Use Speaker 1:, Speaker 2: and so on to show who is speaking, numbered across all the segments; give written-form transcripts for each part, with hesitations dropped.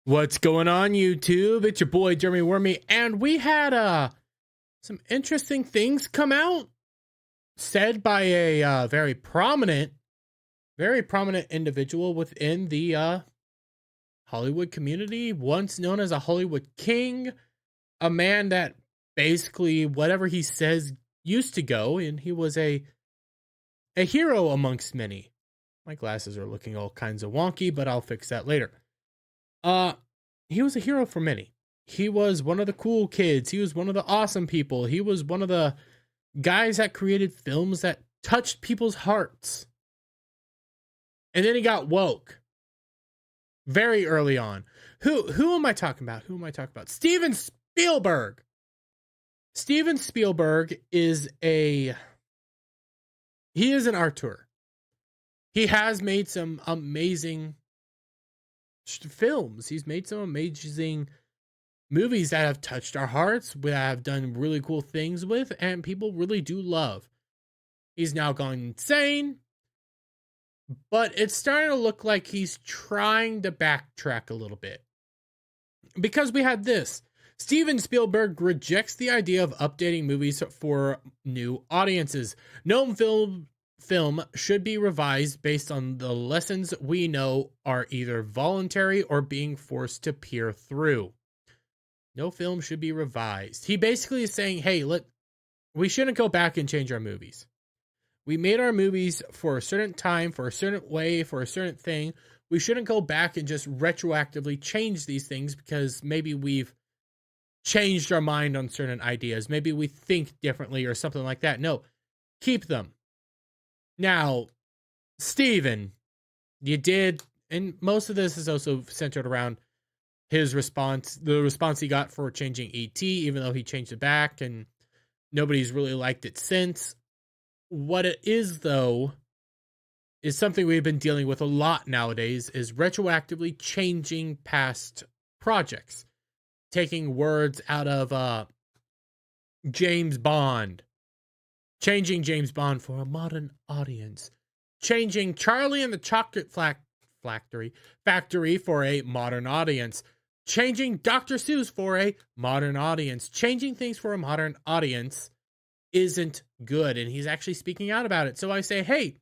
Speaker 1: What's going on, YouTube? It's your boy Jeremy Wormy, and we had some interesting things come out said by a very prominent individual within the Hollywood community, once known as a Hollywood king, a man that basically whatever he says used to go, and he was a hero amongst many. My glasses are looking all kinds of wonky, but I'll fix that later. He was a hero for many. He was one of the cool kids. He was one of the awesome people. He was one of the guys that created films that touched people's hearts. And then he got woke very early on. Who am I talking about? Steven Spielberg. Steven Spielberg is an auteur. He has made some amazing films. He's made some amazing movies that have touched our hearts, that have done really cool things with, and people really do love. He's now gone insane, but it's starting to look like he's trying to backtrack a little bit. Because we had this. Steven Spielberg rejects the idea of updating movies for new audiences. No film should be revised based on the lessons we know are either voluntary or being forced to peer through. No film should be revised. He basically is saying, hey, we shouldn't go back and change our movies. We made our movies for a certain time, for a certain way, for a certain thing. We shouldn't go back and just retroactively change these things because maybe we've changed our mind on certain ideas. Maybe we think differently or something like that. No, keep them. Now, Steven, you did, and most of this is also centered around his response, the response he got for changing E.T., even though he changed it back, and nobody's really liked it since. What it is, though, is something we've been dealing with a lot nowadays, is retroactively changing past projects. Taking words out of James Bond. Changing James Bond for a modern audience. Changing Charlie and the Chocolate Factory for a modern audience. Changing Dr. Seuss for a modern audience. Changing things for a modern audience isn't good. And he's actually speaking out about it. So I say, hey,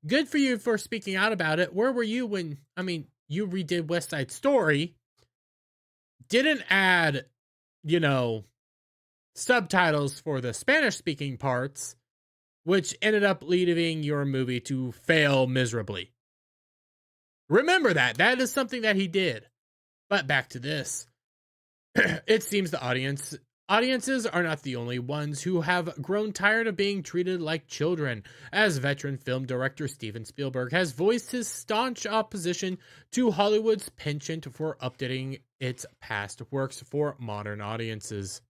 Speaker 1: good for you for speaking out about it. Where were you when, you redid West Side Story. Didn't add, subtitles for the Spanish-speaking parts, which ended up leading your movie to fail miserably. Remember that. That is something that he did. But back to this. It seems the audiences are not the only ones who have grown tired of being treated like children, as veteran film director Steven Spielberg has voiced his staunch opposition to Hollywood's penchant for updating its past works for modern audiences.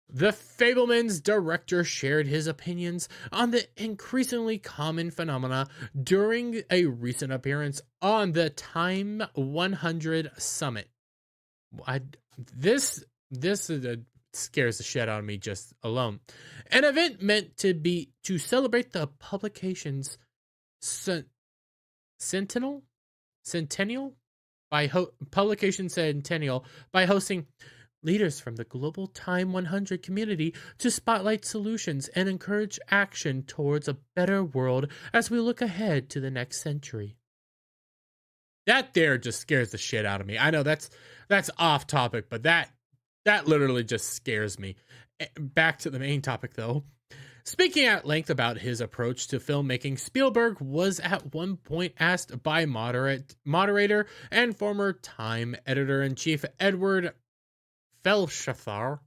Speaker 1: The Fabelmans director shared his opinions on the increasingly common phenomena during a recent appearance on the Time 100 Summit. This scares the shit out of me just alone. An event meant to celebrate the publication's centennial by hosting leaders from the global Time 100 community to spotlight solutions and encourage action towards a better world as we look ahead to the next century. That there just scares the shit out of me. I know that's off topic, but that literally just scares me. Back to the main topic, though. Speaking at length about his approach to filmmaking, Spielberg was at one point asked by moderator and former Time editor-in-chief Edward Felsenthal,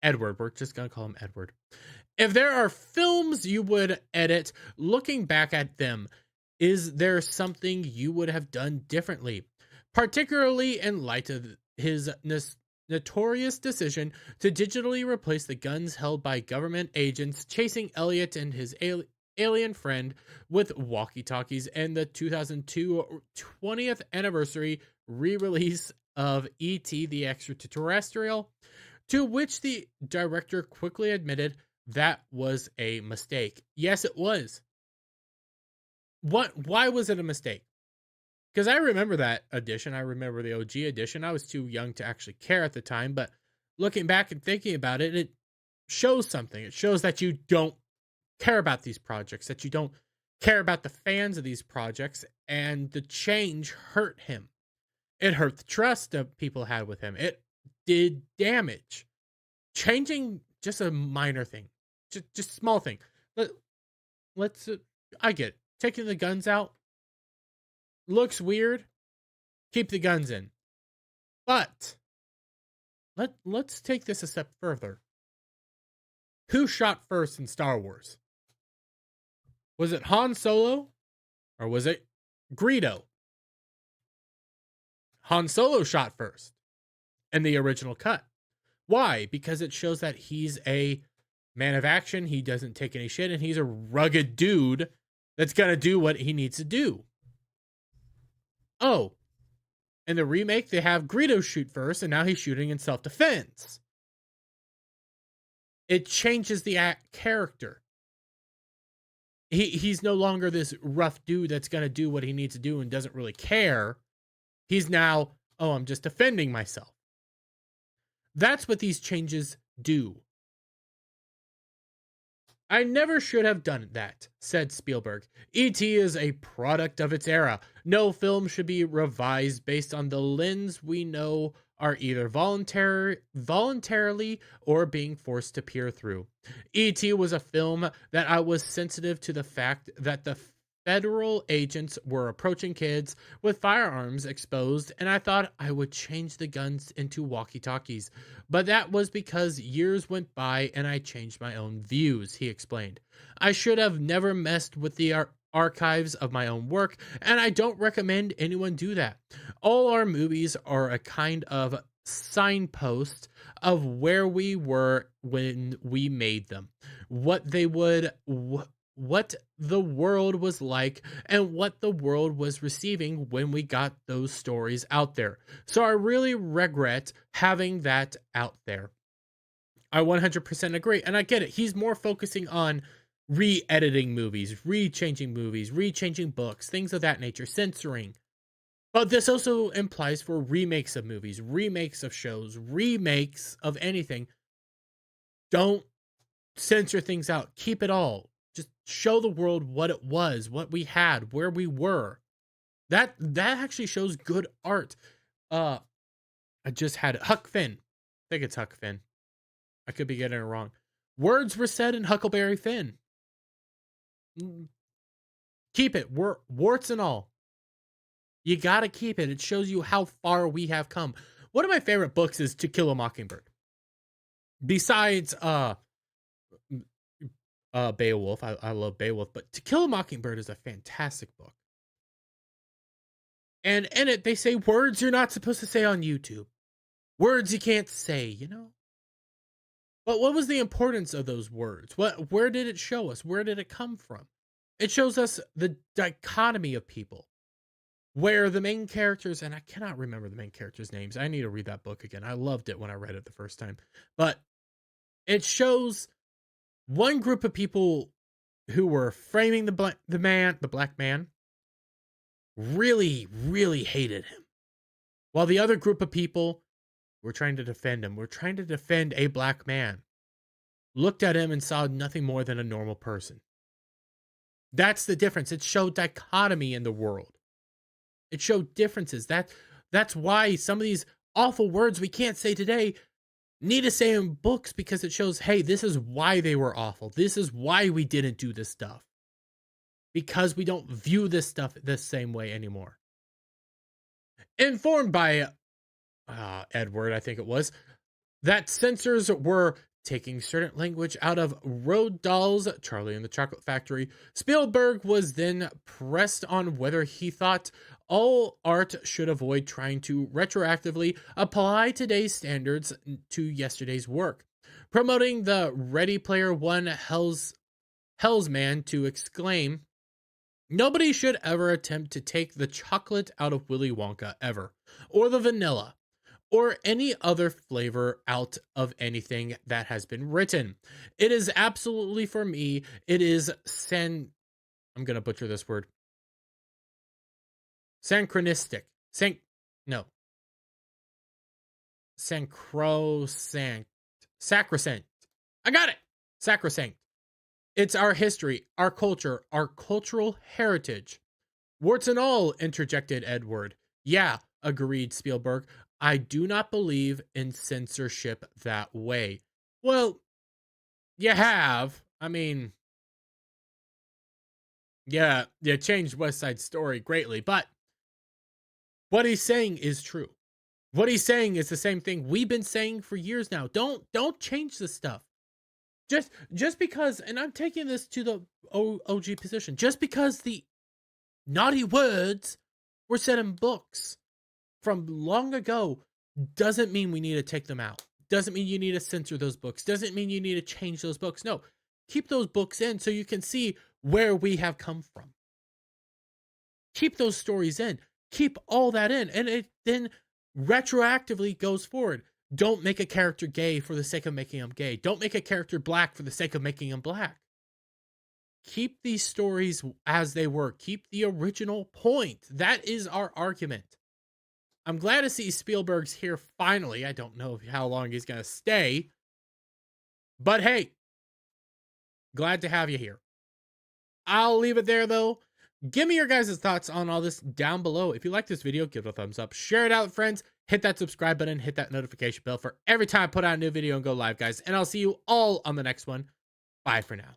Speaker 1: Edward, we're just going to call him Edward. If there are films you would edit, looking back at them, is there something you would have done differently? Particularly in light of his notorious decision to digitally replace the guns held by government agents chasing Elliot and his alien friend with walkie-talkies, and the 2002 20th anniversary re-release of E.T. the Extraterrestrial, to which the director quickly admitted that was a mistake. Yes, it was. Why was it a mistake? Because I remember that edition. I remember the OG edition. I was too young to actually care at the time, but looking back and thinking about it, it shows something. It shows that you don't care about these projects, that you don't care about the fans of these projects, and the change hurt him. It hurt the trust that people had with him. It did damage. Changing just a minor thing, just small thing. Let's. I get it. Taking the guns out looks weird. Keep the guns in, but let's take this a step further. Who shot first in Star Wars? Was it Han Solo or was it Greedo? Han Solo shot first in the original cut. Why? Because it shows that he's a man of action. He doesn't take any shit, and he's a rugged dude that's going to do what he needs to do. Oh, in the remake, they have Greedo shoot first, and now he's shooting in self-defense. It changes the character. He's no longer this rough dude that's going to do what he needs to do and doesn't really care. He's now, oh, I'm just defending myself. That's what these changes do. I never should have done that, said Spielberg. E.T. is a product of its era. No film should be revised based on the lens we know are either voluntarily or being forced to peer through. E.T. was a film that I was sensitive to the fact that the federal agents were approaching kids with firearms exposed, and I thought I would change the guns into walkie-talkies. But that was because years went by and I changed my own views, he explained. I should have never messed with the archives of my own work, and I don't recommend anyone do that. All our movies are a kind of signpost of where we were when we made them, what they would what the world was like, and what the world was receiving when we got those stories out there. So I really regret having that out there. I 100% agree, and I get it. He's more focusing on re-editing movies, re-changing books, things of that nature, censoring. But this also implies for remakes of movies, remakes of shows, remakes of anything. Don't censor things out. Keep it all. Just show the world what it was, what we had, where we were. That actually shows good art. I just had Huck Finn. I think it's Huck Finn. I could be getting it wrong. Words were said in Huckleberry Finn. Keep it, warts and all. You gotta keep it. It shows you how far we have come. One of my favorite books is To Kill a Mockingbird. Besides Beowulf. I love Beowulf, but To Kill a Mockingbird is a fantastic book. And in it, they say words you're not supposed to say on YouTube. Words you can't say, you know? But what was the importance of those words? Where did it show us? Where did it come from? It shows us the dichotomy of people. Where the main characters, and I cannot remember the main characters' names. I need to read that book again. I loved it when I read it the first time. But it shows one group of people who were framing the black man, really, really hated him. While the other group of people were trying to defend him, were trying to defend a black man, looked at him and saw nothing more than a normal person. That's the difference. It showed dichotomy in the world. It showed differences. That's why some of these awful words we can't say today need to say in books, because it shows, hey, this is why they were awful. This is why we didn't do this stuff. Because we don't view this stuff the same way anymore. Informed by Edward, I think it was, that censors were taking certain language out of Roald Dahl's Charlie and the Chocolate Factory, Spielberg was then pressed on whether he thought all art should avoid trying to retroactively apply today's standards to yesterday's work, promoting the Ready Player One Hell's Man to exclaim, "Nobody should ever attempt to take the chocolate out of Willy Wonka ever, or the vanilla, or any other flavor out of anything that has been written. It is absolutely, for me, it is I'm going to butcher this word. Synchronistic. No. Sacrosanct. Sacrosanct. I got it. Sacrosanct. It's our history, our culture, our cultural heritage. Warts and all, interjected Edward. Yeah, agreed Spielberg. I do not believe in censorship that way. Well, you have. I mean, yeah, you changed West Side Story greatly, but what he's saying is true. What he's saying is the same thing we've been saying for years now. Don't change this stuff. Just because, and I'm taking this to the OG position, just because the naughty words were said in books from long ago doesn't mean we need to take them out. Doesn't mean you need to censor those books. Doesn't mean you need to change those books. No, keep those books in so you can see where we have come from. Keep those stories in. Keep all that in. And it then retroactively goes forward. Don't make a character gay for the sake of making him gay. Don't make a character black for the sake of making him black. Keep these stories as they were. Keep the original point. That is our argument. I'm glad to see Spielberg's here finally. I don't know how long he's going to stay. But hey, glad to have you here. I'll leave it there though. Give me your guys' thoughts on all this down below. If you like this video, give it a thumbs up. Share it out with friends. Hit that subscribe button. Hit that notification bell for every time I put out a new video and go live, guys. And I'll see you all on the next one. Bye for now.